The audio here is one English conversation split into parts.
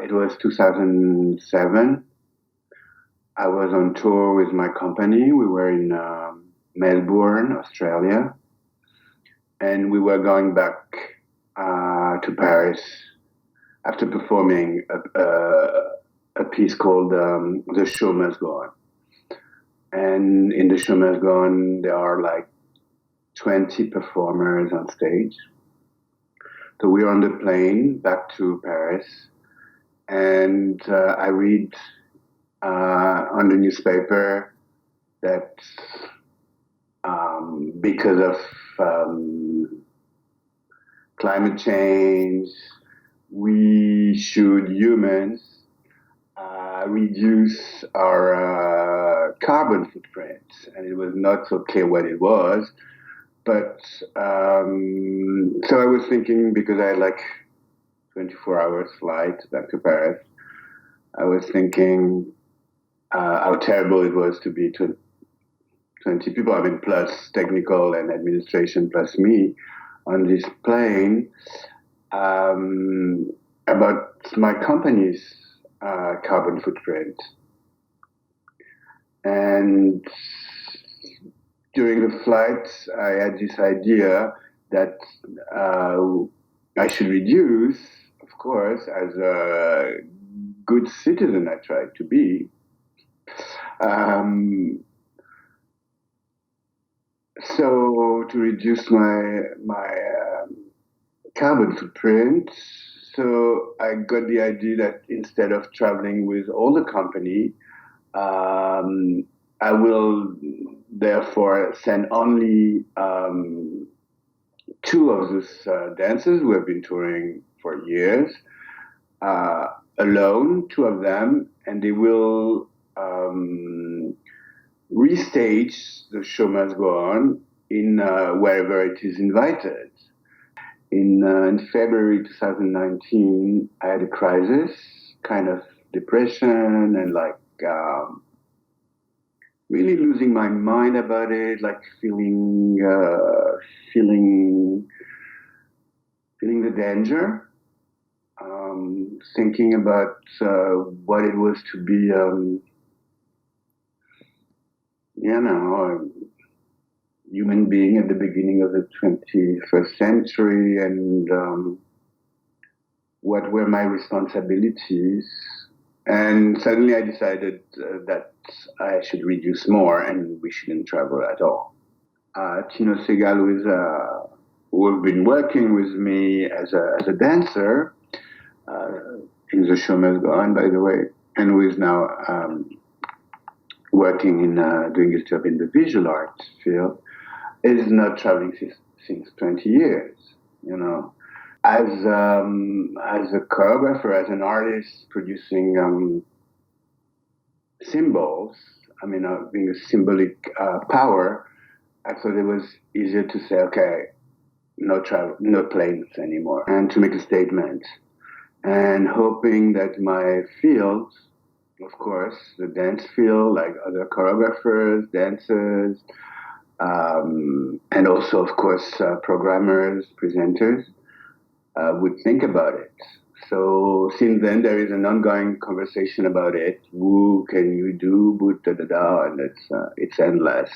It was 2007. I was on tour with my company. We were in Melbourne, Australia, and we were going back to Paris after performing a piece called "The Show Must Go On." And in "The Show Must Go On," there are like 20 performers on stage. So we're on the plane back to Paris, and I read on the newspaper that because of climate change, we should, humans, reduce our carbon footprint. And it was not so clear what it was. But so I was thinking, because I had like 24 hours flight back to Paris, I was thinking how terrible it was to be 20 people, I mean, plus technical and administration, plus me, on this plane, about my company's carbon footprint. And during the flight, I had this idea that I should reduce, of course, as a good citizen I tried to be. So to reduce my carbon footprint, so I got the idea that instead of traveling with all the company, I will therefore send only two of those dancers who have been touring for years, alone, two of them, and they will restage The Show Must Go On in wherever it is invited. In February 2019, I had a crisis, kind of depression, and like really losing my mind about it, like feeling the danger, thinking about what it was to be, a human being at the beginning of the 21st century, and what were my responsibilities. And suddenly I decided that I should reduce more and we shouldn't travel at all. Tino Segal, who have been working with me as a dancer in The Show Must Go On, by the way, and who is now working in doing his job in the visual arts field, is not traveling since 20 years, As a choreographer, as an artist producing symbols, being a symbolic power, I thought it was easier to say, okay, no travel, no planes anymore, and to make a statement. And hoping that my field, of course, the dance field, like other choreographers, dancers, and also, of course, programmers, presenters, would think about it. So since then, there is an ongoing conversation about it. Woo, can you do, boot, da da da, and it's endless.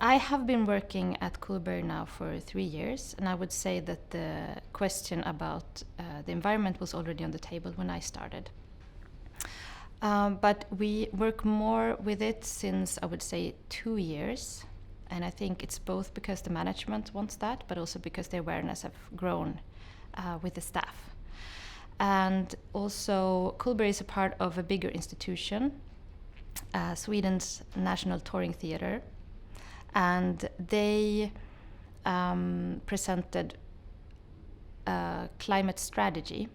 I have been working at Cullberg now for 3 years, and I would say that the question about the environment was already on the table when I started. But we work more with it since, I would say, 2 years. And I think it's both because the management wants that, but also because the awareness have grown with the staff. And also, Cullberg is a part of a bigger institution, Sweden's National Touring Theatre. And they presented a climate strategy,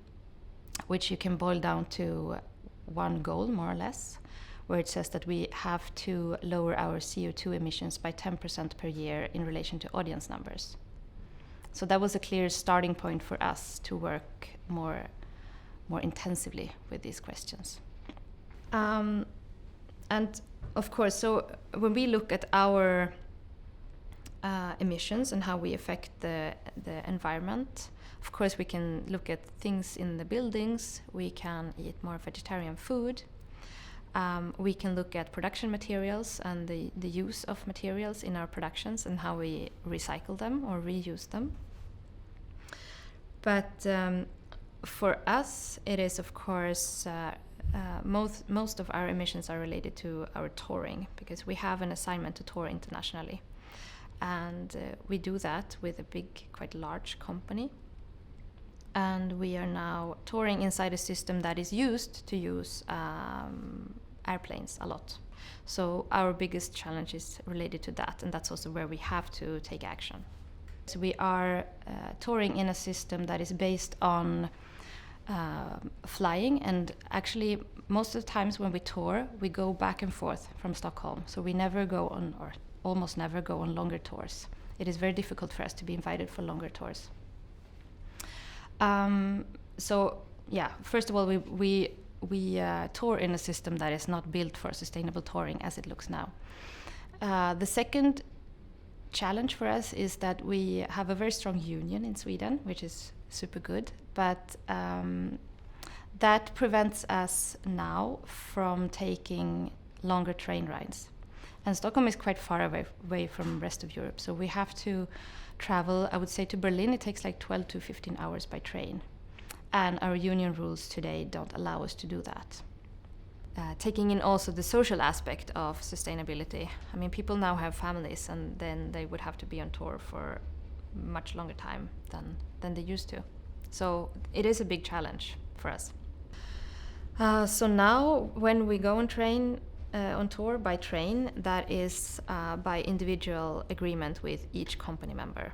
which you can boil down to one goal, more or less, where it says that we have to lower our CO2 emissions by 10% per year in relation to audience numbers. So that was a clear starting point for us to work more intensively with these questions. And Of course. So when we look at our emissions and how we affect the environment, of course we can look at things in the buildings. We can eat more vegetarian food. We can look at production materials and the use of materials in our productions and how we recycle them or reuse them. But for us, it is of course most of our emissions are related to our touring, because we have an assignment to tour internationally, and we do that with a big, quite large company. And we are now touring inside a system that is used to use airplanes a lot. So our biggest challenge is related to that, and that's also where we have to take action. So we are touring in a system that is based on flying, and actually most of the times when we tour, we go back and forth from Stockholm. So we never go on, or almost never go on, longer tours. It is very difficult for us to be invited for longer tours. So yeah, first of all, we tour in a system that is not built for sustainable touring as it looks now. The second challenge for us is that we have a very strong union in Sweden, which is super good, but that prevents us now from taking longer train rides. And Stockholm is quite far away from the rest of Europe, so we have to travel. I would say to Berlin it takes like 12 to 15 hours by train, and our union rules today don't allow us to do that. Taking in also the social aspect of sustainability. I mean, people now have families, and then they would have to be on tour for much longer time than they used to. So it is a big challenge for us. So now when we go on tour by train, that is by individual agreement with each company member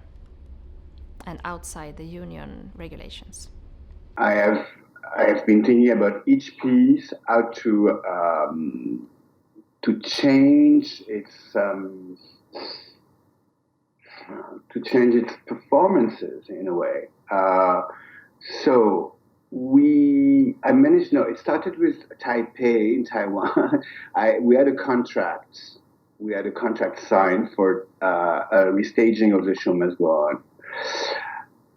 and outside the union regulations. I have been thinking about each piece, how to change its performances in a way. So I managed. No, it started with Taipei in Taiwan. We had a contract. We had a contract signed for a restaging of The Show Must Go On.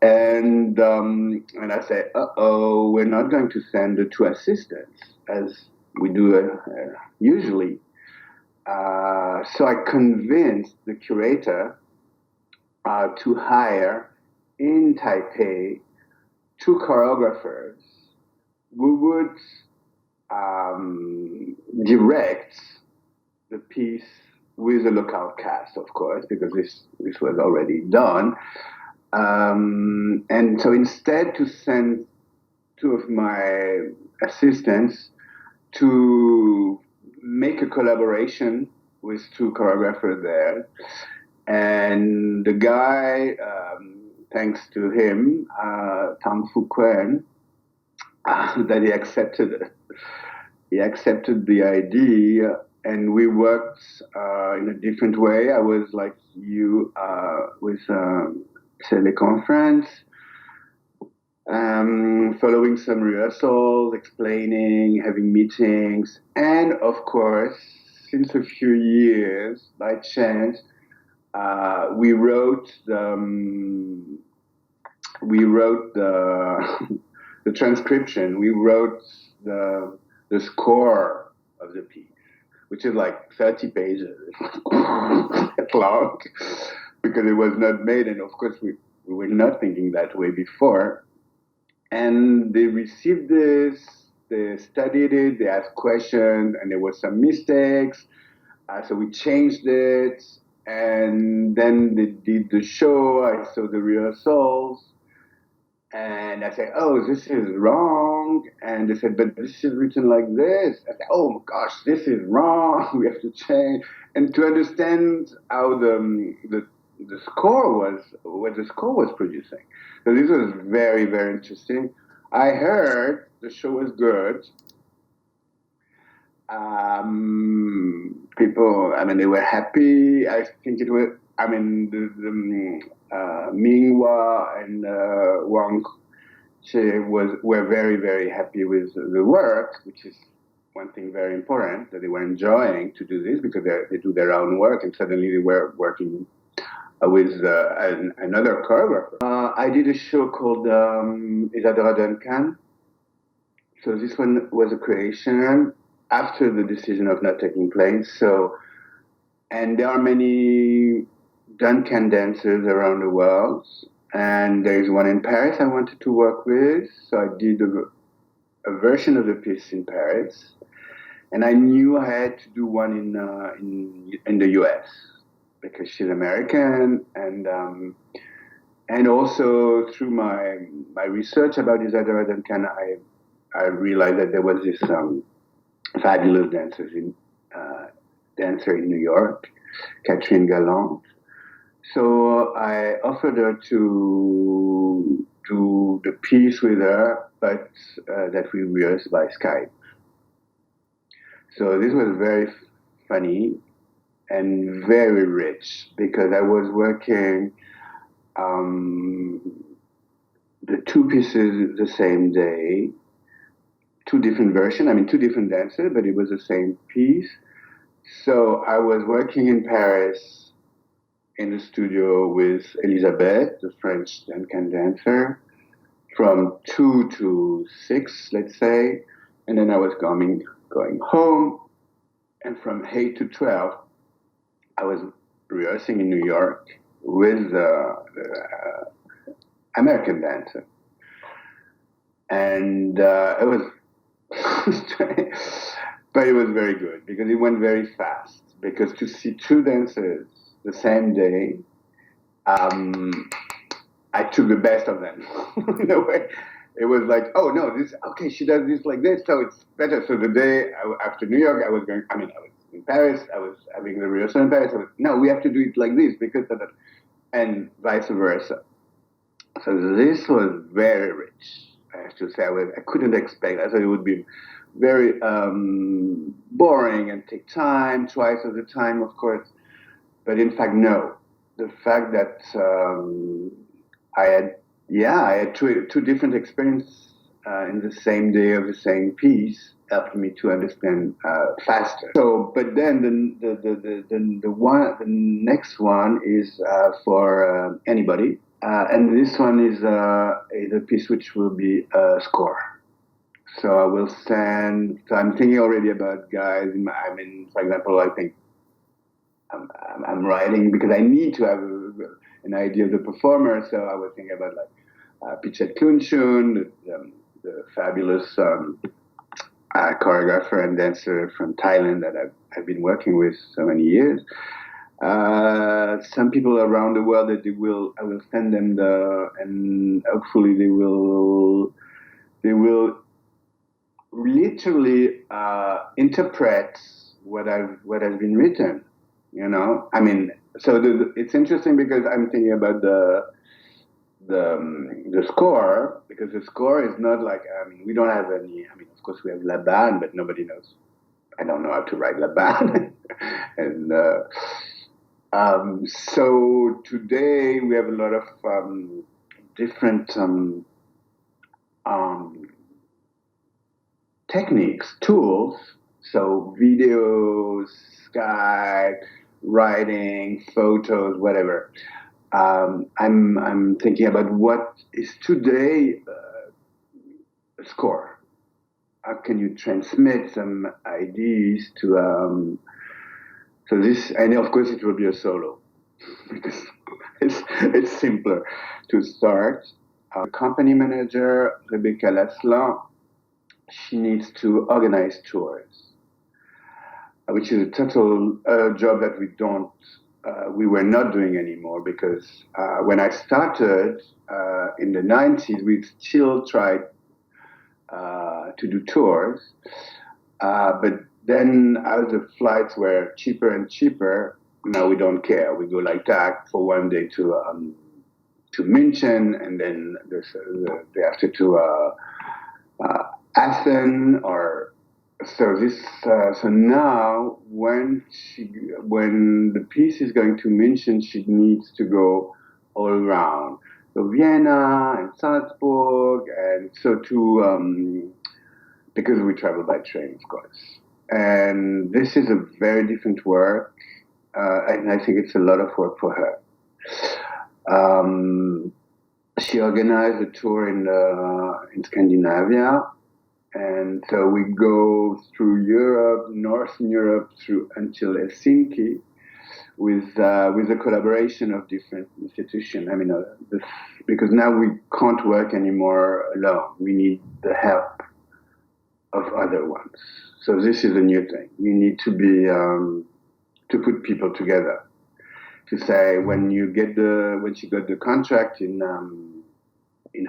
And I said, we're not going to send the two assistants as we do usually. So I convinced the curator to hire in Taipei two choreographers who would direct the piece with a local cast, of course, because this was already done. And so instead to send two of my assistants to make a collaboration with two choreographers there. And the guy, thanks to him, Tang Fu Quen, that he accepted it. He accepted the idea, and we worked in a different way. I was like you with teleconference, following some rehearsals, explaining, having meetings, and of course, since a few years, by chance, we wrote the transcription. We wrote the score of the piece, which is like 30 pages long, because it was not made, and of course we were not thinking that way before. And they received this, they studied it, they asked questions, and there were some mistakes. So we changed it, and then they did the show. I saw the rehearsals, and I said, "Oh, this is wrong." And they said, "But this is written like this." I said, "Oh my gosh, this is wrong. We have to change." And to understand how the score was, what the score was producing. So this was very, very interesting. I heard the show was good. People, I mean, they were happy. I think it was, I mean, Minghua and Wang Che were very, very happy with the work, which is one thing very important, that they were enjoying to do this because they do their own work, and suddenly they were working with another choreographer. I did a show called Isadora Duncan. So this one was a creation after the decision of not taking place. So, and there are many Duncan dancers around the world, and there is one in Paris I wanted to work with. So I did a version of the piece in Paris, and I knew I had to do one in the U.S. because she's American, and also through my research about Isadora Duncan, I realized that there was this fabulous dancer in New York, Catherine Galland. So I offered her to do the piece with her, but that we rehearsed by Skype. So this was very funny and very rich because I was working the two pieces the same day, two different versions, two different dancers, but it was the same piece. So I was working in Paris in the studio with Elisabeth, the French Duncan dancer, from 2 to 6, let's say, and then I was going home, and from 8 to 12, I was rehearsing in New York with the American dancer. And it was but it was very good because it went very fast. Because to see two dancers the same day, I took the best of them. In a way, it was like, oh no, she does this like this, so it's better. So the day after New York, I was in Paris. I was having the rehearsal in Paris. No, we have to do it like this because of that, and vice versa. So this was very rich. I have to say, I couldn't expect. I thought it would be very boring and take time, twice of the time, of course. But in fact, no. The fact that I had two different experiences in the same day of the same piece helped me to understand faster. So, but then the next one is for anybody. And this one is a piece which will be a score. So I will send. So I'm thinking already about guys. For example, I think I'm writing because I need to have an idea of the performer. So I was thinking about Pichet Kunchun, the fabulous choreographer and dancer from Thailand that I've been working with so many years. Some people around the world that I will send them and hopefully they will literally interpret what has been written. So it's interesting because I'm thinking about the score, because the score is not like, we don't have any, of course we have La Bande, but nobody knows. I don't know how to write La Bande. And so today we have a lot of different techniques, tools, so videos, Skype, writing, photos, whatever. I'm thinking about what is today a score. How can you transmit some ideas to so this, and of course it will be a solo because it's simpler to start. Our company manager, Rebecca Laslan, she needs to organize tours, which is a total job that we were not doing anymore because when I started in the 90s, we still tried to do tours, but then as the flights were cheaper and cheaper, now we don't care. We go like that for one day to München, and then the day after to Athens, or so this. So now, when the piece is going to München, she needs to go all around. So Vienna and Salzburg, and so because we travel by train, of course. And this is a very different work, and I think it's a lot of work for her. She organized a tour in Scandinavia, and so we go through Europe, Northern Europe, until Helsinki, with a collaboration of different institutions. I mean, because now we can't work anymore alone. We need the help of other ones. So this is a new thing. You need to be to put people together. To say when she got the contract in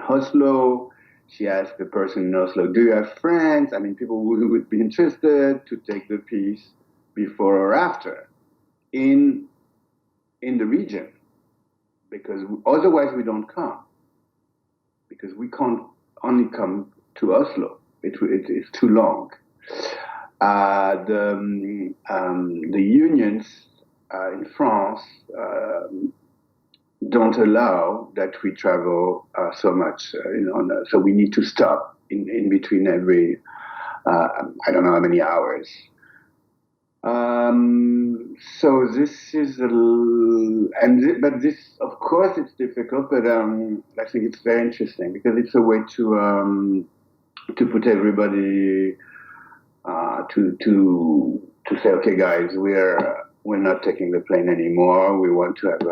Oslo, she asked the person in Oslo, "Do you have friends? I mean, people who would be interested to take the piece before or after in the region, because otherwise we don't come, because we can't only come to Oslo. It's too long." The unions in France don't allow that we travel so much, so we need to stop in between every, I don't know how many hours. So this is but this, of course, it's difficult, but I think it's very interesting because it's a way to put everybody to say, okay, guys, we're not taking the plane anymore. We want to have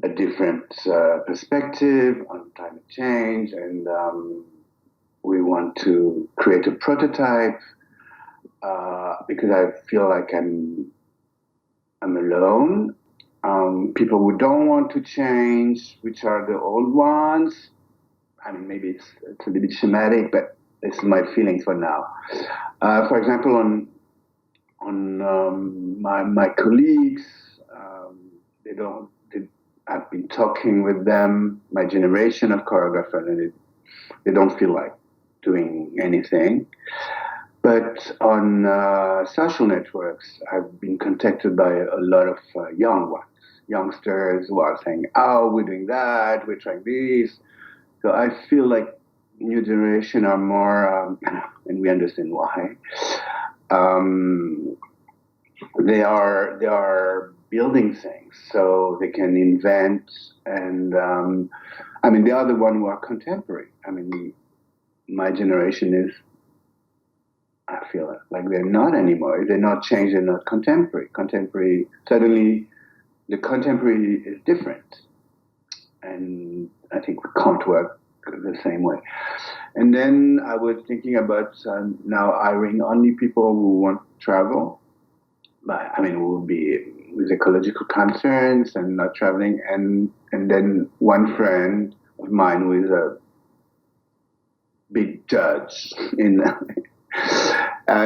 a different perspective on climate change, and we want to create a prototype because I feel like I'm alone. People who don't want to change, which are the old ones. I mean, maybe it's a little bit schematic, but it's my feeling for now. For example, on my colleagues, I've been talking with them, my generation of choreographers, and they don't feel like doing anything. But on social networks, I've been contacted by a lot of youngsters who are saying, "Oh, we're doing that, we're trying this." So I feel like new generation are more, and we understand why. They are building things, so they can invent, and I mean, they are the one who are contemporary. I mean, my generation is, I feel like they're not anymore. They're not changed. They're not contemporary. Contemporary, suddenly, the contemporary is different, and I think we can't work the same way. And then I was thinking about now hiring only people who want to travel. But I mean, who will be with ecological concerns and not traveling. And then one friend of mine who is a big judge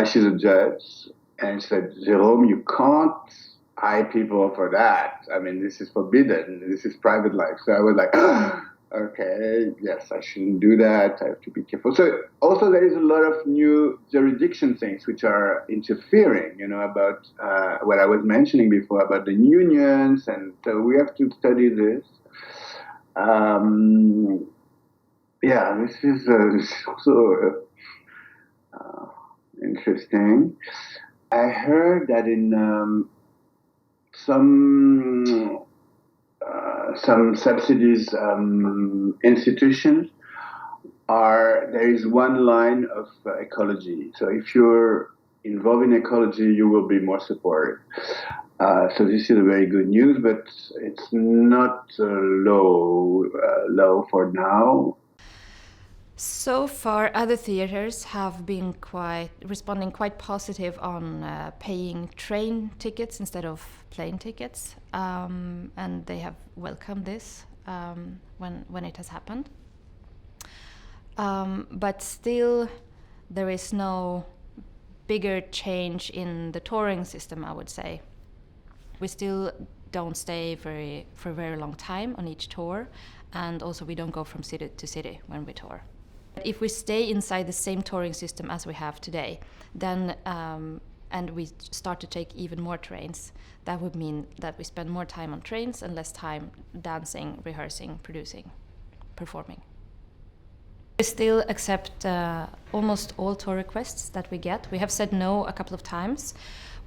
she's a judge, and she said, "Jérôme, you can't hire people for that. I mean, this is forbidden. This is private life." So I was like, okay, yes, I shouldn't do that. I have to be careful. So also there is a lot of new jurisdiction things which are interfering, about what I was mentioning before about the unions, and so we have to study this. This is also interesting. I heard that in some subsidies institutions there is one line of ecology. So if you're involved in ecology, you will be more supported. So this is a very good news, but it's not low for now. So far, other theaters have been responding quite positive on paying train tickets instead of plane tickets, and they have welcomed this when it has happened. But still, there is no bigger change in the touring system, I would say. We still don't stay for a very long time on each tour, and also we don't go from city to city when we tour. If we stay inside the same touring system as we have today, then and we start to take even more trains, that would mean that we spend more time on trains and less time dancing, rehearsing, producing, performing. We still accept almost all tour requests that we get. We have said no a couple of times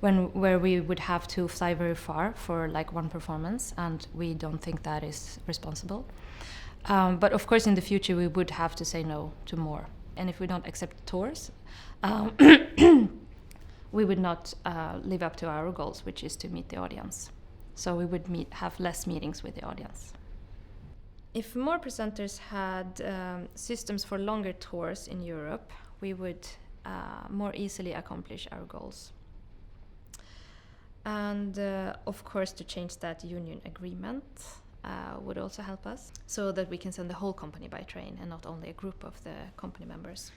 where we would have to fly very far for like one performance, and we don't think that is responsible. But of course in the future we would have to say no to more. And if we don't accept tours, we would not live up to our goals, which is to meet the audience. So we would have less meetings with the audience. If more presenters had systems for longer tours in Europe, we would more easily accomplish our goals. And of course, to change that union agreement would also help us, so that we can send the whole company by train and not only a group of the company members.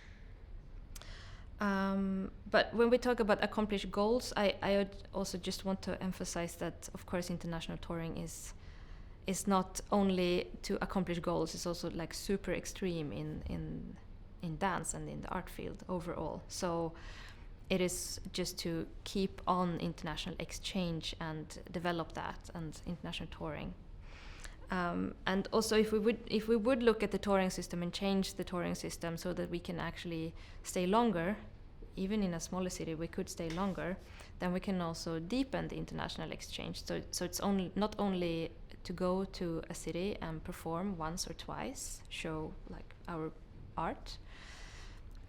But when we talk about accomplished goals, I also just want to emphasize that, of course, international touring is not only to accomplish goals, it's also like super extreme in dance and in the art field overall. So it is just to keep on international exchange and develop that and international touring. And also if we would look at the touring system and change the touring system so that we can actually stay longer, even in a smaller city we could stay longer, then we can also deepen the international exchange. So it's not only to go to a city and perform once or twice, show like our art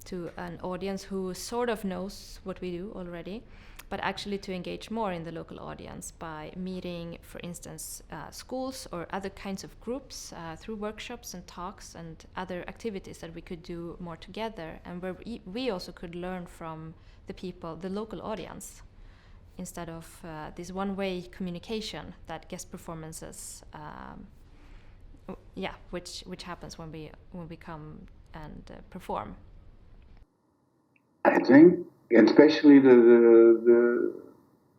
to an audience who sort of knows what we do already, but actually to engage more in the local audience by meeting, for instance, schools or other kinds of groups through workshops and talks and other activities that we could do more together, and where we also could learn from the people, the local audience, instead of this one-way communication that guest performances, which happens when we come and perform. I think, especially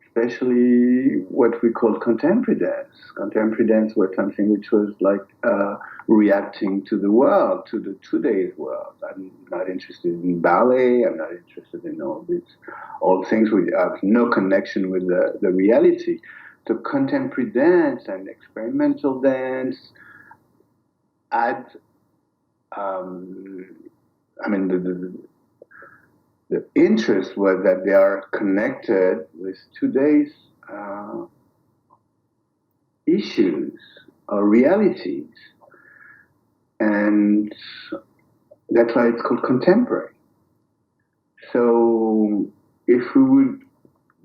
especially what we call contemporary dance. Contemporary dance was something which was like reacting to the world, to the today's world. I'm not interested in ballet. I'm not interested in all things which have no connection with the reality. So contemporary dance and experimental dance the interest was that they are connected with today's issues or realities. And that's why it's called contemporary. So if we would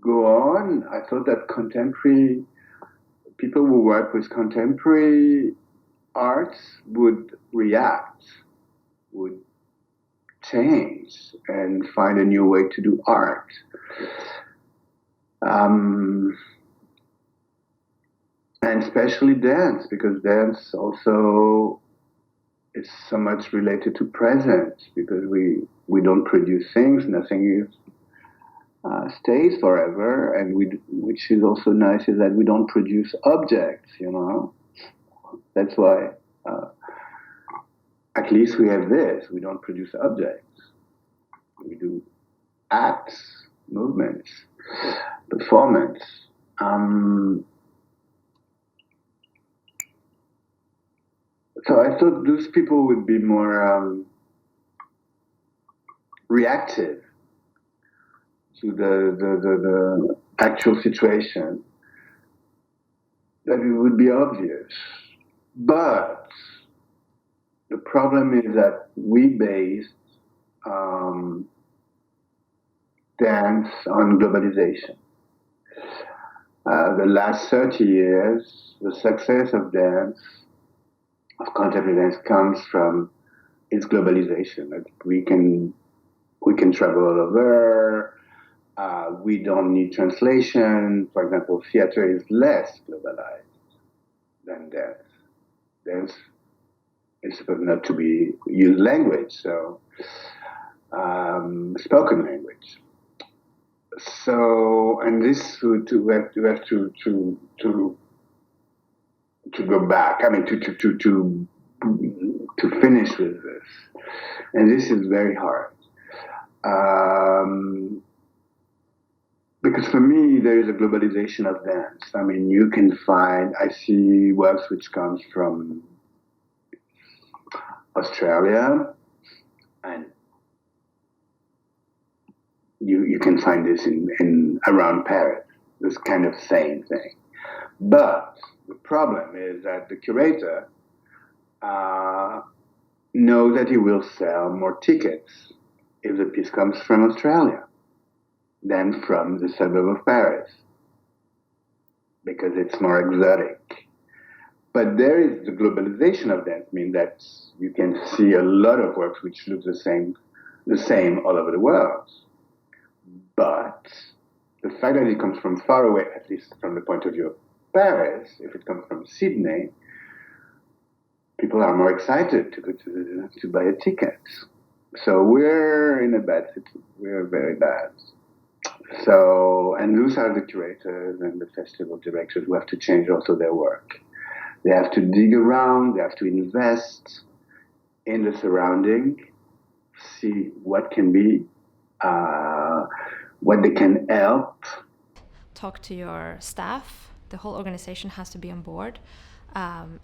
go on, I thought that contemporary people who work with contemporary arts would react, would change and find a new way to do art. And especially dance, because dance also is so much related to present, because we don't produce things, nothing stays forever, and which is also nice is that we don't produce objects, That's why at least we have this. We don't produce objects. We do acts, movements, performance. So I thought those people would be more reactive to the actual situation, that it would be obvious. But the problem is that we based dance on globalization. The last 30 years, the success of dance, of contemporary dance, comes from its globalization. That we can travel all over. We don't need translation. For example, theater is less globalized than dance. Dance is supposed not to be used language, so spoken language. So, and this we have to go back. I mean, to finish with this, and this is very hard. Because for me, there is a globalization of dance. I mean, you can find, I see works which comes from Australia, And you can find this in around Paris, this kind of same thing. But the problem is that the curator knows that he will sell more tickets if the piece comes from Australia than from the suburb of Paris, because it's more exotic. But there is the globalization of dance, meaning that you can see a lot of works which look the same all over the world. But the fact that it comes from far away, at least from the point of view of Paris, if it comes from Sydney, people are more excited to go to buy a ticket. So we're in a bad situation. We're very bad. So, and those are the curators and the festival directors who have to change also their work. They have to dig around, they have to invest in the surrounding, see what can be, what they can help. Talk to your staff. The whole organization has to be on board.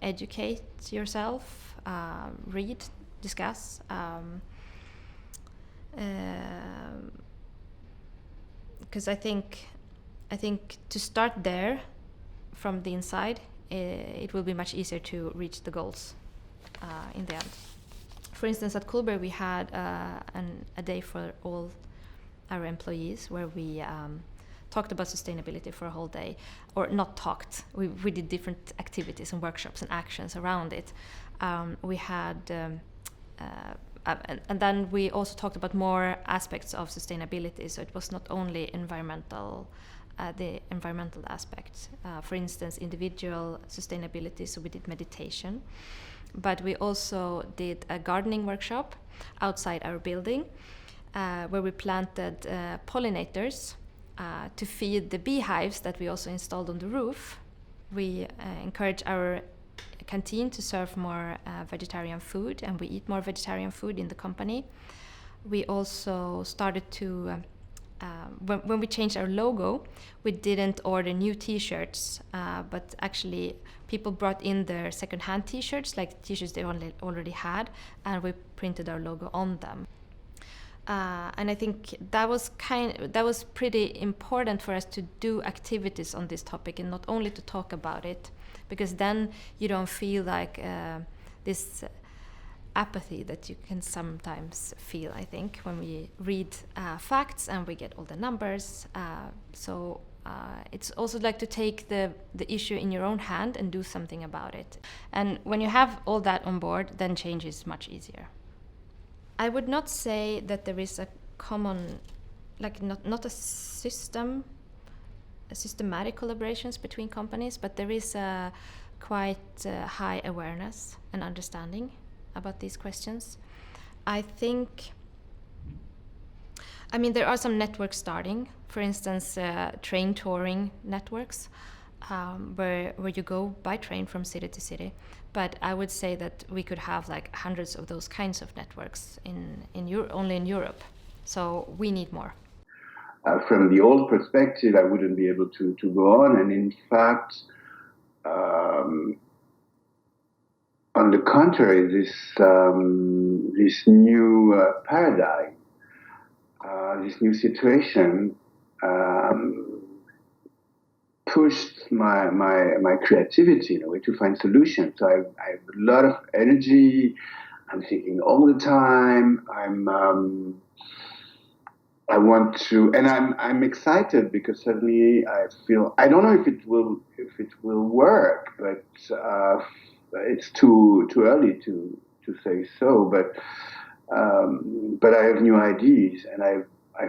Educate yourself, read, discuss. Because I think to start there from the inside, it will be much easier to reach the goals in the end. For instance, at Cullberg we had a day for all our employees where we talked about sustainability for a whole day, or not talked. We did different activities and workshops and actions around it. We had. And then we also talked about more aspects of sustainability. So it was not only the environmental aspect. For instance, individual sustainability. So we did meditation, but we also did a gardening workshop outside our building, where we planted pollinators to feed the beehives that we also installed on the roof. We encourage our canteen to serve more vegetarian food, and we eat more vegetarian food in the company. We also started to, when we changed our logo, we didn't order new t-shirts, but actually people brought in their second-hand t-shirts, like t-shirts they already had, and we printed our logo on them. And I think that was pretty important for us to do activities on this topic and not only to talk about it, because then you don't feel like this apathy that you can sometimes feel, I think, when we read facts and we get all the numbers. So it's also like to take the issue in your own hand and do something about it. And when you have all that on board, then change is much easier. I would not say that there is a common, like not a systematic collaborations between companies, but there is a quite high awareness and understanding about these questions. I mean, there are some networks starting, for instance, train touring networks, where you go by train from city to city. But I would say that we could have like hundreds of those kinds of networks only in Europe. So we need more. From the old perspective, I wouldn't be able to go on. And in fact, on the contrary, this new paradigm, this new situation, pushed my creativity in a way to find solutions. So I have a lot of energy. I'm thinking all the time. I want to, and I'm excited because suddenly I feel, I don't know if it will work, but it's too early to say so. But I have new ideas, and I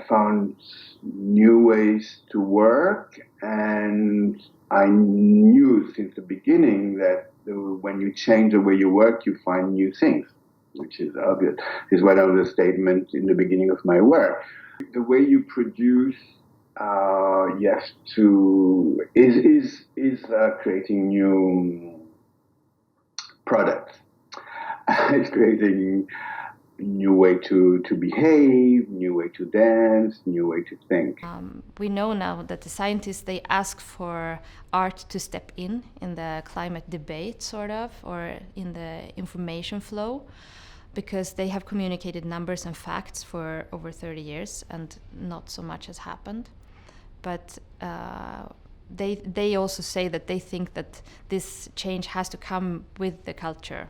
found new ways to work, and I knew since the beginning that when you change the way you work, you find new things, which is obvious. This is one of the statements in the beginning of my work. The way you produce, yes, is creating new products. It's creating new way to behave, new way to dance, new way to think. We know now that the scientists, they ask for art to step in the climate debate, sort of, or in the information flow. because they have communicated numbers and facts for over 30 years and not so much has happened. But they also say that they think that this change has to come with the culture.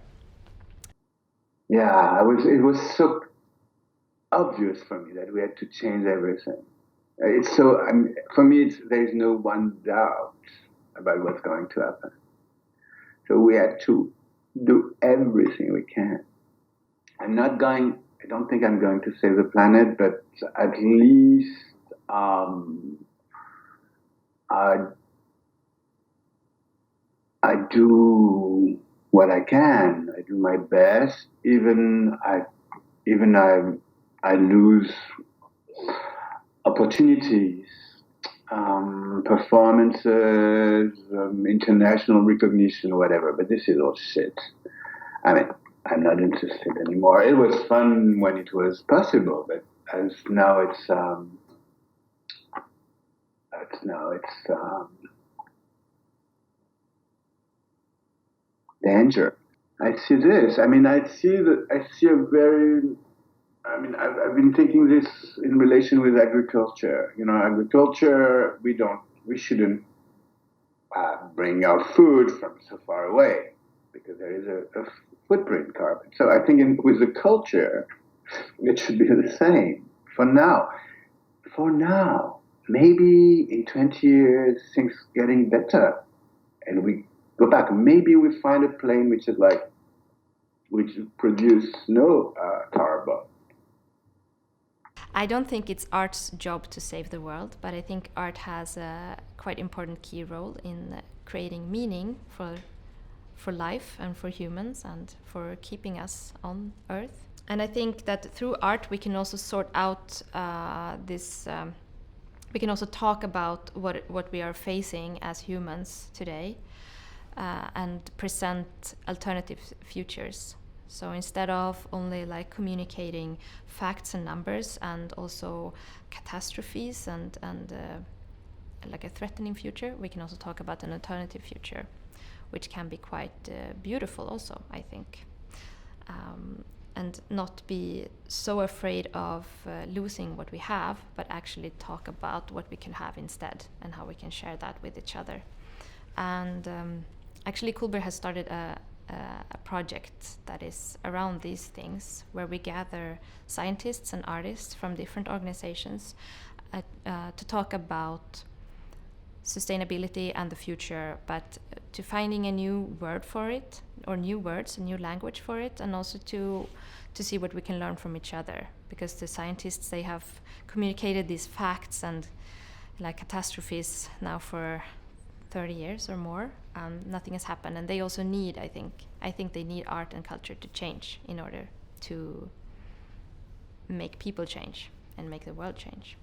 Yeah, it was so obvious for me that we had to change everything. It's so, for me, there's no one doubt about what's going to happen. So we had to do everything we can. I don't think I'm going to save the planet, but at least I do what I can. I do my best. Even I lose opportunities, performances, international recognition, whatever. But this is all shit. I mean, I'm not interested anymore. It was fun when it was possible, but as now it's danger. I see this. I mean, I've been thinking this in relation with agriculture. You know, agriculture, we shouldn't bring our food from so far away because there is a footprint carbon. So I think with the culture, it should be the same for now. Maybe in 20 years, things getting better and we go back. Maybe we find a plane which produce no carbon. I don't think it's art's job to save the world, but I think art has a quite important key role in creating meaning for life and for humans and for keeping us on Earth. And I think that through art we can also sort out we can also talk about what we are facing as humans today and present alternative futures. So instead of only like communicating facts and numbers and also catastrophes and like a threatening future, we can also talk about an alternative future, which can be quite beautiful also, I think. And not be so afraid of losing what we have, but actually talk about what we can have instead and how we can share that with each other. And actually Cullberg has started a project that is around these things, where we gather scientists and artists from different organizations to talk about sustainability and the future, but to finding a new word for it, or new words, a new language for it, and also to see what we can learn from each other, because the scientists, they have communicated these facts and like catastrophes now for 30 years or more. Nothing has happened, and they also need, I think they need art and culture to change in order to make people change and make the world change.